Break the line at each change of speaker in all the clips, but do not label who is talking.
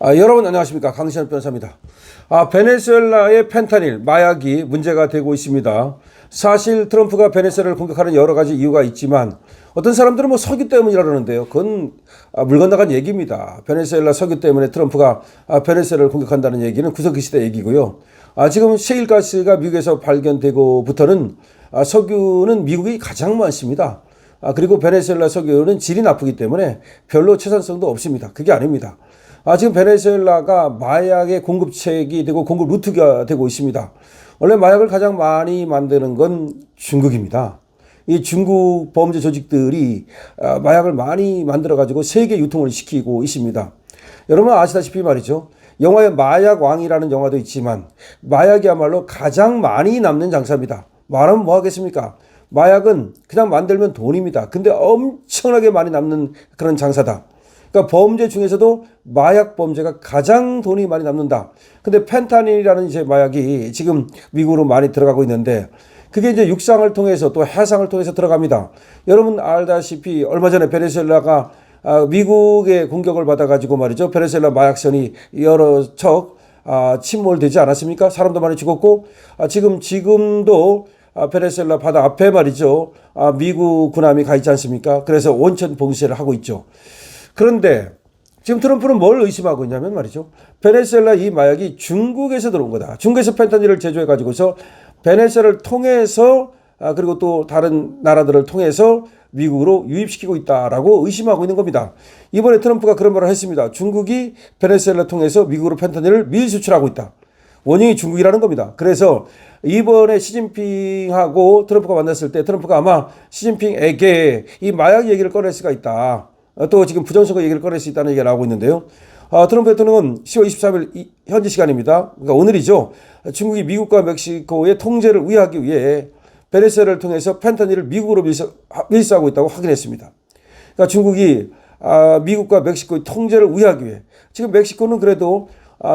여러분 안녕하십니까, 강시현 변호사입니다. 베네수엘라의 펜타닐 마약이 문제가 되고 있습니다. 사실 트럼프가 베네수엘라를 공격하는 여러 가지 이유가 있지만 어떤 사람들은 석유 때문이라 그러는데요. 그건 물 건너간 얘기입니다. 베네수엘라 석유 때문에 트럼프가 베네수엘라를 공격한다는 얘기는 구석기 시대 얘기고요. 지금 셰일가스가 미국에서 발견되고부터는 석유는 미국이 가장 많습니다. 그리고 베네수엘라 석유는 질이 나쁘기 때문에 별로 채산성도 없습니다. 그게 아닙니다. 지금 베네수엘라가 마약의 공급책이 되고 공급 루트가 되고 있습니다. 원래 마약을 가장 많이 만드는 건 중국입니다. 이 중국 범죄 조직들이 마약을 많이 만들어 가지고 세계 유통을 시키고 있습니다. 여러분 아시다시피 말이죠. 영화에 마약 왕이라는 영화도 있지만 마약이야말로 가장 많이 남는 장사입니다. 말하면 뭐 하겠습니까? 마약은 그냥 만들면 돈입니다. 근데 엄청나게 많이 남는 그런 장사다. 그러니까 범죄 중에서도 마약 범죄가 가장 돈이 많이 남는다. 근데 펜타닐이라는 이제 마약이 지금 미국으로 많이 들어가고 있는데 그게 이제 육상을 통해서 또 해상을 통해서 들어갑니다. 여러분 알다시피 얼마 전에 베네수엘라가 미국의 공격을 받아가지고 말이죠. 베네수엘라 마약선이 여러 척 침몰되지 않았습니까? 사람도 많이 죽었고 지금도 베네수엘라 바다 앞에 말이죠. 미국 군함이 가 있지 않습니까? 그래서 원천 봉쇄를 하고 있죠. 그런데 지금 트럼프는 뭘 의심하고 있냐면 말이죠. 베네수엘라 이 마약이 중국에서 들어온 거다. 중국에서 펜타닐을 제조해 가지고서 베네수엘라를 통해서 그리고 또 다른 나라들을 통해서 미국으로 유입시키고 있다라고 의심하고 있는 겁니다. 이번에 트럼프가 그런 말을 했습니다. 중국이 베네수엘라 통해서 미국으로 펜타닐을 밀수출하고 있다. 원인이 중국이라는 겁니다. 그래서 이번에 시진핑하고 트럼프가 만났을 때 트럼프가 아마 시진핑에게 이 마약 얘기를 꺼낼 수가 있다. 또 지금 부정선거 얘기를 꺼낼 수 있다는 얘기가 나오고 있는데요. 트럼프 대통령은 10월 23일 현지 시간입니다. 그러니까 오늘이죠. 중국이 미국과 멕시코의 통제를 위하기 위해 베네수엘라를 통해서 펜타닐을 미국으로 밀수하고 있다고 확인했습니다. 그러니까 중국이 미국과 멕시코의 통제를 위하기 위해 지금 멕시코는 그래도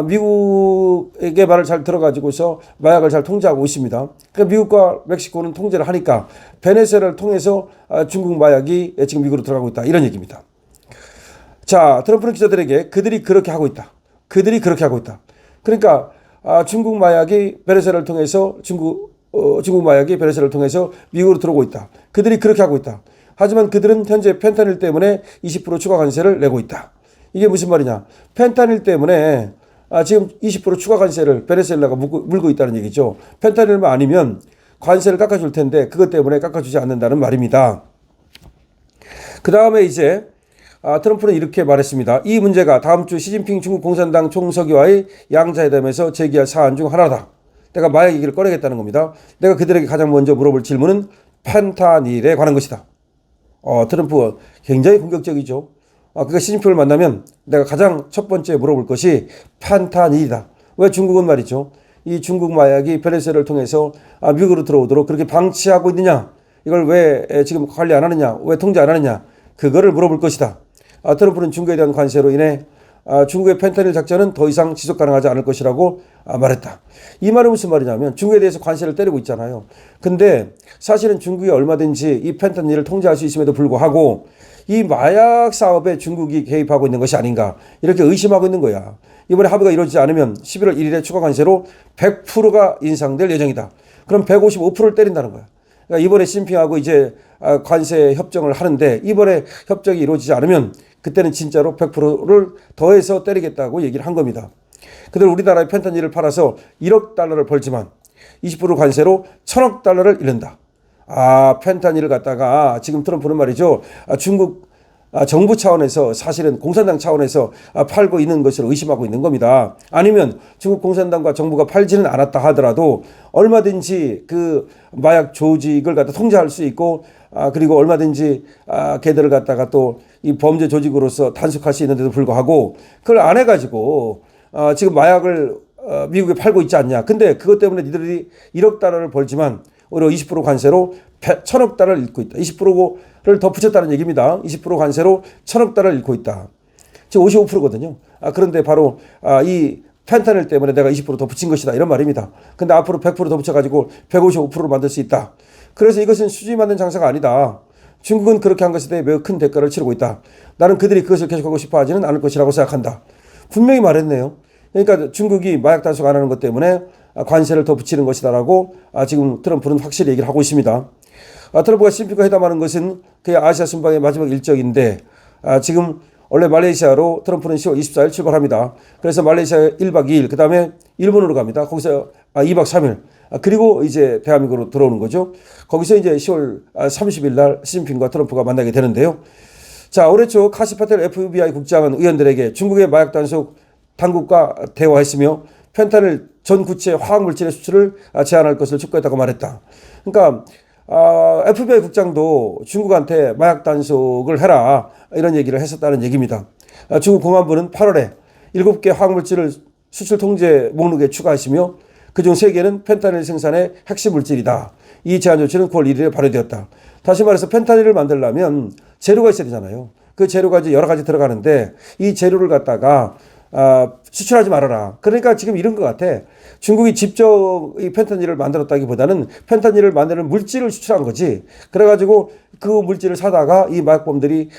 미국의 말을 잘 들어가지고서 마약을 잘 통제하고 있습니다. 그러니까 미국과 멕시코는 통제를 하니까 베네수엘라를 통해서 중국 마약이 지금 미국으로 들어가고 있다. 이런 얘기입니다. 자, 트럼프는 기자들에게 그들이 그렇게 하고 있다. 그들이 그렇게 하고 있다. 그러니까 중국 마약이 베네수엘라를 통해서 중국 마약이 베네수엘라를 통해서 미국으로 들어오고 있다. 그들이 그렇게 하고 있다. 하지만 그들은 현재 펜타닐 때문에 20% 추가 관세를 내고 있다. 이게 무슨 말이냐? 펜타닐 때문에 지금 20% 추가 관세를 베네수엘라가 물고 있다는 얘기죠. 펜타닐만 아니면 관세를 깎아줄 텐데 그것 때문에 깎아주지 않는다는 말입니다. 그 다음에 이제 트럼프는 이렇게 말했습니다. 이 문제가 다음 주 시진핑 중국 공산당 총서기와의 양자회담에서 제기할 사안 중 하나다. 내가 마약 얘기를 꺼내겠다는 겁니다. 내가 그들에게 가장 먼저 물어볼 질문은 펜타닐에 관한 것이다. 트럼프 굉장히 공격적이죠. 그러니까 시진핑을 만나면 내가 가장 첫 번째 물어볼 것이 펜타닐이다. 왜 중국은 말이죠. 이 중국 마약이 베네수엘라를 통해서 미국으로 들어오도록 그렇게 방치하고 있느냐. 이걸 왜 지금 관리 안 하느냐. 왜 통제 안 하느냐. 그거를 물어볼 것이다. 트럼프는 중국에 대한 관세로 인해 중국의 펜타닐 작전은 더 이상 지속 가능하지 않을 것이라고 말했다. 이 말은 무슨 말이냐면 중국에 대해서 관세를 때리고 있잖아요. 근데 사실은 중국이 얼마든지 이 펜타닐을 통제할 수 있음에도 불구하고 이 마약 사업에 중국이 개입하고 있는 것이 아닌가 이렇게 의심하고 있는 거야. 이번에 합의가 이루어지지 않으면 11월 1일에 추가 관세로 100%가 인상될 예정이다. 그럼 155%를 때린다는 거야. 그러니까 이번에 시진핑하고 이제 관세 협정을 하는데 이번에 협정이 이루어지지 않으면 그때는 진짜로 100%를 더해서 때리겠다고 얘기를 한 겁니다. 그들 우리나라의 펜타닐을 팔아서 1억 달러를 벌지만 20% 관세로 1000억 달러를 잃는다. 펜타닐을 갖다가 지금 트럼프는 말이죠. 중국 정부 차원에서 사실은 공산당 차원에서 팔고 있는 것으로 의심하고 있는 겁니다. 아니면 중국 공산당과 정부가 팔지는 않았다 하더라도 얼마든지 그 마약 조직을 갖다 통제할 수 있고 그리고 얼마든지 걔들을 갖다가 또 이 범죄 조직으로서 단속할 수 있는데도 불구하고 그걸 안 해가지고 지금 마약을 미국에 팔고 있지 않냐. 근데 그것 때문에 니들이 1억 달러를 벌지만 오히려 20% 관세로 1000억 달러를 잃고 있다. 20%를 더 붙였다는 얘기입니다. 20% 관세로 1000억 달러를 잃고 있다. 지금 55%거든요. 그런데 바로 이 펜타닐 때문에 내가 20% 더 붙인 것이다. 이런 말입니다. 근데 앞으로 100% 더 붙여가지고 155%로 만들 수 있다. 그래서 이것은 수지 맞는 장사가 아니다. 중국은 그렇게 한 것에 대해 매우 큰 대가를 치르고 있다. 나는 그들이 그것을 계속하고 싶어 하지는 않을 것이라고 생각한다. 분명히 말했네요. 그러니까 중국이 마약 단속 안 하는 것 때문에 관세를 더 붙이는 것이다라고 지금 트럼프는 확실히 얘기를 하고 있습니다. 트럼프가 시진핑과 회담하는 것은 그의 아시아 순방의 마지막 일정인데 지금 원래 말레이시아로 트럼프는 10월 24일 출발합니다. 그래서 말레이시아 1박 2일, 그 다음에 일본으로 갑니다. 거기서 2박 3일, 그리고 이제 대한민국으로 들어오는 거죠. 거기서 이제 10월 30일 날 시진핑과 트럼프가 만나게 되는데요. 자, 올해 초 카시 파텔 FBI 국장은 의원들에게 중국의 마약 단속 당국과 대화했으며 펜타닐 전 구체 화학물질의 수출을 제한할 것을 촉구했다고 말했다. 그러니까 FBI 국장도 중국한테 마약 단속을 해라 이런 얘기를 했었다는 얘기입니다. 중국 공안부는 8월에 7개 화학물질을 수출 통제 목록에 추가했으며 그중 3개는 펜타닐 생산의 핵심 물질이다. 이 제한 조치는 9월 1일에 발효되었다. 다시 말해서 펜타닐을 만들려면 재료가 있어야 되잖아요. 그 재료가 이제 여러 가지 들어가는데 이 재료를 갖다가 수출하지 말아라. 그러니까 지금 이런 것 같아. 중국이 직접 이 펜타닐을 만들었다기보다는 펜타닐을 만드는 물질을 수출한 거지. 그래가지고 그 물질을 사다가 이 마약범들이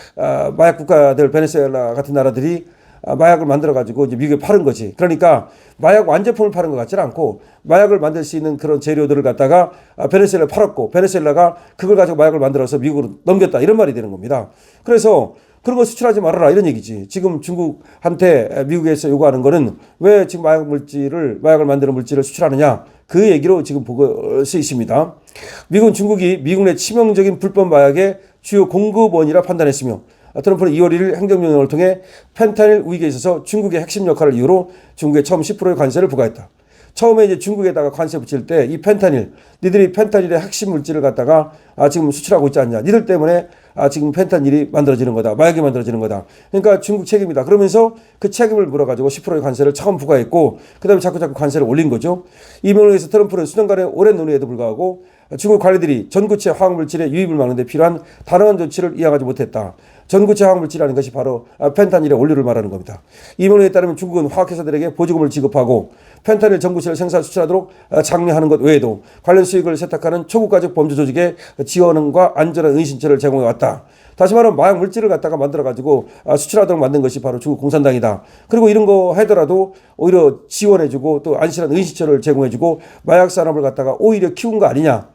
마약 국가들 베네수엘라 같은 나라들이 마약을 만들어가지고 이제 미국에 파는 거지. 그러니까 마약 완제품을 파는 것 같지는 않고 마약을 만들 수 있는 그런 재료들을 갖다가 베네수엘라에 팔았고 베네수엘라가 그걸 가지고 마약을 만들어서 미국으로 넘겼다. 이런 말이 되는 겁니다. 그래서 그런 거 수출하지 말아라 이런 얘기지. 지금 중국한테 미국에서 요구하는 거는 왜 지금 마약을 만드는 물질을 수출하느냐. 그 얘기로 지금 보고 수 있습니다. 미국은 중국이 미국 내 치명적인 불법 마약의 주요 공급원이라 판단했으며 트럼프는 2월 1일 행정명령을 통해 펜타닐 위기에 있어서 중국의 핵심 역할을 이유로 중국에 처음 10%의 관세를 부과했다. 처음에 이제 중국에다가 관세 붙일 때 이 펜타닐, 니들이 펜타닐의 핵심 물질을 갖다가 지금 수출하고 있지 않냐. 니들 때문에 지금 펜타닐이 만들어지는 거다. 마약이 만들어지는 거다. 그러니까 중국 책임이다. 그러면서 그 책임을 물어가지고 10%의 관세를 처음 부과했고 그 다음에 자꾸 관세를 올린 거죠. 이 명령에서 트럼프는 수년간의 오랜 논의에도 불구하고 중국 관리들이 전구체 화학물질의 유입을 막는 데 필요한 단호한 조치를 이행하지 못했다. 전구체 화학물질이라는 것이 바로 펜타닐의 원료를 말하는 겁니다. 이 명령에 따르면 중국은 화학회사들에게 보조금을 지급하고 펜타닐 전구체를 생산 수출하도록 장려하는 것 외에도 관련 수익을 세탁하는 초국가적 범죄 조직에 지원과 안전한 은신처를 제공해 왔다. 다시 말하면 마약 물질을 갖다가 만들어가지고 수출하도록 만든 것이 바로 중국 공산당이다. 그리고 이런 거 하더라도 오히려 지원해주고 또 안전한 은신처를 제공해주고 마약 산업을 갖다가 오히려 키운 거 아니냐.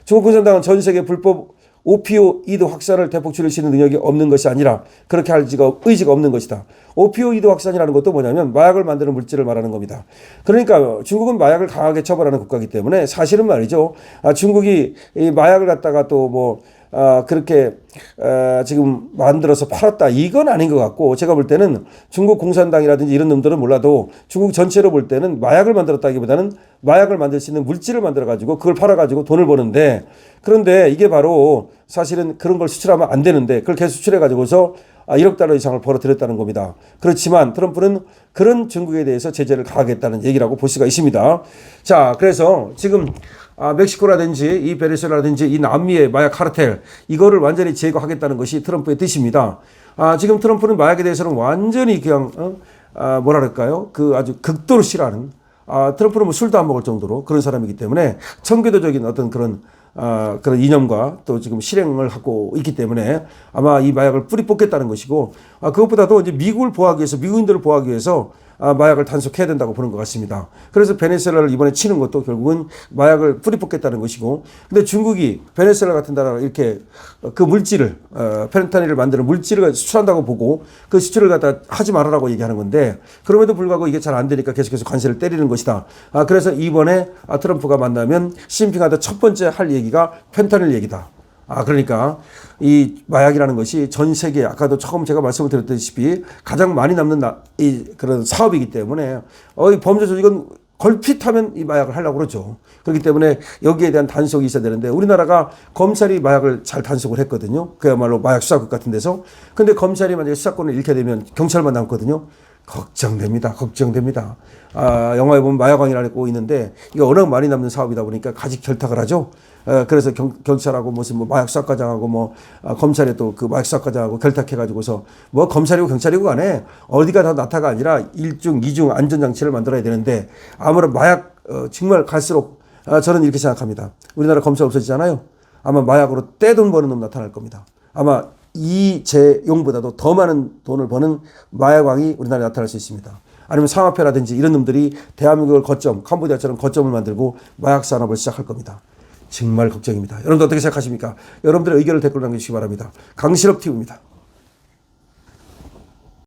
중국 공산당은 전 세계 불법 오피오이드 확산을 대폭 줄일 수 있는 능력이 없는 것이 아니라 그렇게 할 의지가 없는 것이다. 오피오이드 확산이라는 것도 뭐냐면 마약을 만드는 물질을 말하는 겁니다. 그러니까 중국은 마약을 강하게 처벌하는 국가이기 때문에 사실은 말이죠. 중국이 이 마약을 갖다가 또 그렇게 지금 만들어서 팔았다 이건 아닌 것 같고 제가 볼 때는 중국 공산당이라든지 이런 놈들은 몰라도 중국 전체로 볼 때는 마약을 만들었다기보다는 마약을 만들 수 있는 물질을 만들어 가지고 그걸 팔아 가지고 돈을 버는데 그런데 이게 바로 사실은 그런 걸 수출하면 안 되는데 그걸 계속 수출해 가지고서 1억 달러 이상을 벌어들였다는 겁니다. 그렇지만 트럼프는 그런 중국에 대해서 제재를 가하겠다는 얘기라고 볼 수가 있습니다. 자, 그래서 지금 멕시코라든지 이 베네수엘라든지 이 남미의 마약 카르텔 이거를 완전히 제거하겠다는 것이 트럼프의 뜻입니다. 지금 트럼프는 마약에 대해서는 완전히 그냥 뭐랄까요? 그 아주 극도로 싫어하는 트럼프는 뭐 술도 안 먹을 정도로 그런 사람이기 때문에 청교도적인 어떤 그런 이념과 또 지금 실행을 하고 있기 때문에 아마 이 마약을 뿌리 뽑겠다는 것이고 그것보다도 이제 미국을 보호하기 위해서 미국인들을 보호하기 위해서 마약을 단속해야 된다고 보는 것 같습니다. 그래서 베네수엘라를 이번에 치는 것도 결국은 마약을 뿌리 뽑겠다는 것이고 근데 중국이 베네수엘라 같은 나라가 이렇게 그 물질을 펜타닐을 만드는 물질을 수출한다고 보고 그 수출을 갖다 하지 말아라고 얘기하는 건데 그럼에도 불구하고 이게 잘 안 되니까 계속해서 관세를 때리는 것이다. 그래서 이번에 트럼프가 만나면 시진핑한테 첫 번째 할 얘기가 펜타닐 얘기다. 그러니까 이 마약이라는 것이 전 세계 아까도 처음 제가 말씀을 드렸다시피 가장 많이 남는 그런 사업이기 때문에 이 범죄 조직은 걸핏하면 이 마약을 하려고 그러죠. 그렇기 때문에 여기에 대한 단속이 있어야 되는데 우리나라가 검찰이 마약을 잘 단속을 했거든요. 그야말로 마약 수사국 같은 데서. 근데 검찰이 만약에 수사권을 잃게 되면 경찰만 남거든요. 걱정됩니다. 영화에 보면 마약왕이라고 있는데 이게 워낙 많이 남는 사업이다 보니까 가지 결탁을 하죠. 그래서 경찰하고 무슨 마약 수사과장하고 검찰에 또 그 마약 수사과장하고 결탁해가지고서 검찰이고 경찰이고 간에 어디가 다 나타가 아니라 1중, 2중 안전장치를 만들어야 되는데 아무런 마약 정말 갈수록 저는 이렇게 생각합니다. 우리나라 검찰 없어지잖아요. 아마 마약으로 떼돈 버는 놈 나타날 겁니다. 아마 이재용보다도 더 많은 돈을 버는 마약왕이 우리나라에 나타날 수 있습니다. 아니면 상하패라든지 이런 놈들이 대한민국을 거점, 캄보디아처럼 거점을 만들고 마약 산업을 시작할 겁니다. 정말 걱정입니다. 여러분들 어떻게 생각하십니까? 여러분들의 의견을 댓글로 남겨주시기 바랍니다. 강신업 TV입니다.